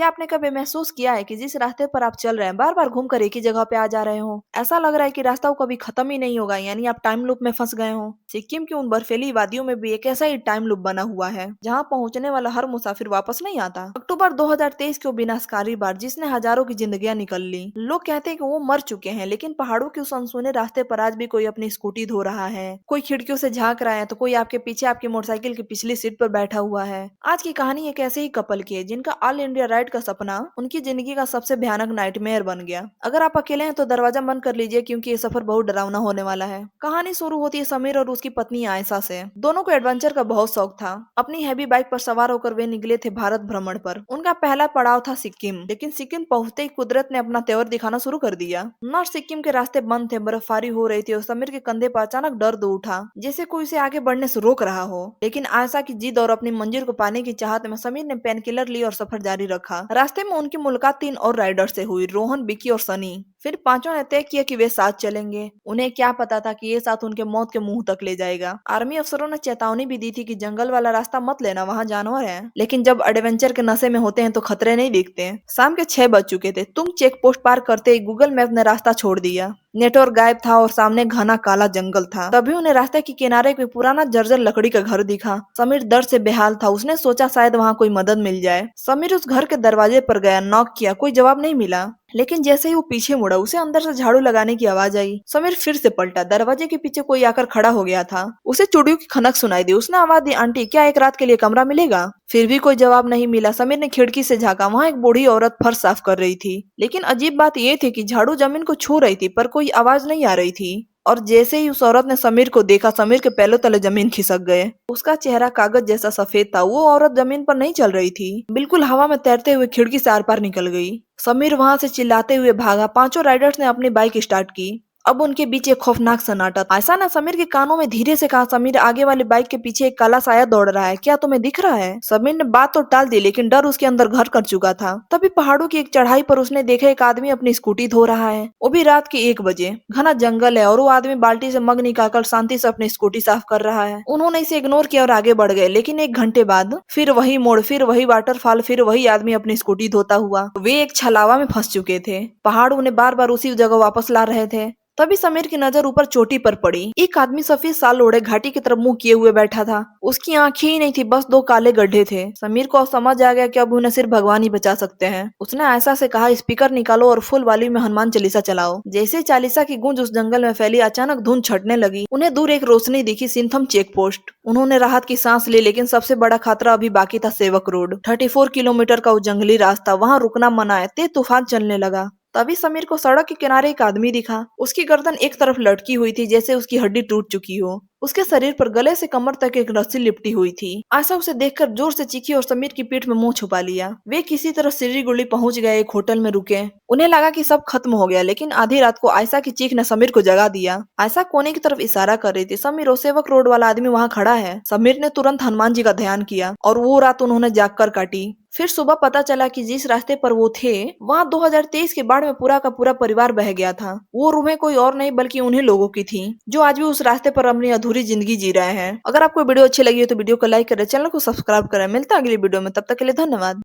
क्या आपने कभी महसूस किया है कि जिस रास्ते पर आप चल रहे हैं बार बार घूम कर एक ही जगह पे आ जा रहे हो? ऐसा लग रहा है कि रास्ता कभी खत्म ही नहीं होगा, यानी आप टाइम लूप में फंस गए हो। सिक्किम की उन बर्फीली वादियों में भी एक ऐसा ही टाइम लूप बना हुआ है जहाँ पहुंचने वाला हर मुसाफिर वापस नहीं आता। अक्टूबर 2023 की वो विनाशकारी बार जिसने हजारों की जिंदगियां निकल ली। लोग कहते हैं कि वो मर चुके हैं, लेकिन पहाड़ों के उस अनसुने रास्ते पर आज भी कोई अपनी स्कूटी धो रहा है, कोई खिड़कियों से झांक रहा है, तो कोई आपके पीछे आपकी मोटरसाइकिल की पिछली सीट पर बैठा हुआ है। आज की कहानी एक ऐसे ही कपल की है जिनका ऑल इंडिया राइड का सपना उनकी जिंदगी का सबसे भयानक नाइटमेयर बन गया। अगर आप अकेले हैं तो दरवाजा बंद कर लीजिए, क्योंकि ये सफर बहुत डरावना होने वाला है। कहानी शुरू होती है समीर और उसकी पत्नी आयशा से। दोनों को एडवेंचर का बहुत शौक था। अपनी हैवी बाइक पर सवार होकर वे निकले थे भारत भ्रमण पर। उनका पहला पड़ाव था सिक्किम, लेकिन सिक्किम पहुंचते ही कुदरत ने अपना तेवर दिखाना शुरू कर दिया। नॉर्थ सिक्किम के रास्ते बंद थे, बर्फबारी हो रही थी और समीर के कंधे पर अचानक दर्द उठा, जैसे कोई उसे आगे बढ़ने से रोक रहा हो। लेकिन आयशा की जिद और अपनी मंजिल को पाने की चाहत में समीर ने पेन किलर ली और सफर जारी रखा। रास्ते में उनकी मुलाकात 3 और राइडर से हुई, रोहन, विकी और सनी। फिर पांचों ने तय किया कि वे साथ चलेंगे। उन्हें क्या पता था कि ये साथ उनके मौत के मुंह तक ले जाएगा। आर्मी अफसरों ने चेतावनी भी दी थी कि जंगल वाला रास्ता मत लेना, वहाँ जानवर हैं। लेकिन जब एडवेंचर के नशे में होते हैं तो खतरे नहीं दिखते। शाम के 6 बज चुके थे। तुम चेक पोस्ट पार करते ही गूगल मैप ने रास्ता छोड़ दिया। नेटवर्क गायब था और सामने घना काला जंगल था। तभी उन्हें रास्ते के किनारे कोई पुराना जर्जर लकड़ी का घर दिखा। समीर दर्द से बेहाल था। उसने सोचा शायद वहाँ कोई मदद मिल जाए। समीर उस घर के दरवाजे पर गया, नॉक किया, कोई जवाब नहीं मिला। लेकिन जैसे ही वो पीछे मुड़ा, उसे अंदर से झाड़ू लगाने की आवाज आई। समीर फिर से पलटा। दरवाजे के पीछे कोई आकर खड़ा हो गया था। उसे चुड़ियों की खनक सुनाई दी। उसने आवाज दी, आंटी क्या एक रात के लिए कमरा मिलेगा? फिर भी कोई जवाब नहीं मिला। समीर ने खिड़की से झांका। वहाँ एक बूढ़ी औरत फर्श साफ कर रही थी। लेकिन अजीब बात यह थी कि झाड़ू जमीन को छू रही थी पर कोई आवाज नहीं आ रही थी। और जैसे ही उस औरत ने समीर को देखा, समीर के पैरों तले जमीन खिसक गए। उसका चेहरा कागज जैसा सफेद था। वो औरत जमीन पर नहीं चल रही थी, बिल्कुल हवा में तैरते हुए खिड़की से आर पार निकल गई। समीर वहां से चिल्लाते हुए भागा। पांचों राइडर्स ने अपनी बाइक स्टार्ट की। अब उनके बीच एक खौफनाक सन्नाटा था। आयशा ने समीर के कानों में धीरे से कहा, समीर आगे वाली बाइक के पीछे एक काला साया दौड़ रहा है, क्या तुम्हें दिख रहा है? समीर ने बात तो टाल दी, लेकिन डर उसके अंदर घर कर चुका था। तभी पहाड़ों की एक चढ़ाई पर उसने देखा एक आदमी अपनी स्कूटी धो रहा है, वो भी रात के 1 बजे। घना जंगल है और वो आदमी बाल्टी से मग निकालकर शांति से अपनी स्कूटी साफ कर रहा है। उन्होंने इसे इग्नोर किया और आगे बढ़ गए। लेकिन 1 घंटे बाद फिर वही मोड़, फिर वही वाटरफॉल, फिर वही आदमी अपनी स्कूटी धोता हुआ। वे एक छलावा में फंस चुके थे। पहाड़ उन्हें बार बार उसी जगह वापस ला रहे थे। तभी समीर की नजर ऊपर चोटी पर पड़ी। एक आदमी सफेद साल ओढ़े घाटी की तरफ मुंह किए हुए बैठा था। उसकी आंखें ही नहीं थी, बस 2 काले गड्ढे थे। समीर को अब समझ आ गया कि अब उन्हें सिर्फ भगवान ही बचा सकते हैं। उसने आयशा से कहा, स्पीकर निकालो और फुल वॉल्यूम में हनुमान चालीसा चलाओ। जैसे चालीसा की गूंज उस जंगल में फैली, अचानक धुंध छटने लगी। उन्हें दूर एक रोशनी दिखी, सिंथम चेक पोस्ट। उन्होंने राहत की सांस ली, लेकिन सबसे बड़ा खतरा अभी बाकी था। सेवक रोड, 34 किलोमीटर का वो जंगली रास्ता, वहाँ रुकना मना है। तेज तूफान चलने लगा। तभी समीर को सड़क के किनारे एक आदमी दिखा। उसकी गर्दन एक तरफ लटकी हुई थी, जैसे उसकी हड्डी टूट चुकी हो। उसके शरीर पर गले से कमर तक एक रस्सी लिपटी हुई थी। आशा उसे देखकर जोर से चीखी और समीर की पीठ में मुंह छुपा लिया। वे किसी तरह सिलीगुड़ी पहुंच गए, एक होटल में रुके। उन्हें लगा कि सब खत्म हो गया, लेकिन आधी रात को आयशा की चीख ने समीर को जगा दिया। आयशा कोने की तरफ इशारा कर रही थी, समीर वो सेवक रोड वाला आदमी वहाँ खड़ा है। समीर ने तुरंत हनुमान जी का ध्यान किया और वो रात उन्होंने जाग कर काटी। फिर सुबह पता चला कि जिस रास्ते पर वो थे, वहाँ 2023 के बाढ़ में पूरा का पूरा परिवार बह गया था। वो रूहें कोई और नहीं बल्कि उन्हीं लोगों की थी जो आज भी उस रास्ते पर अपनी अधूरी जिंदगी जी रहे हैं। अगर आपको वीडियो अच्छी लगी हो तो वीडियो को लाइक करें, चैनल को सब्सक्राइब करें। मिलता है अगली वीडियो में, तब तक के लिए धन्यवाद।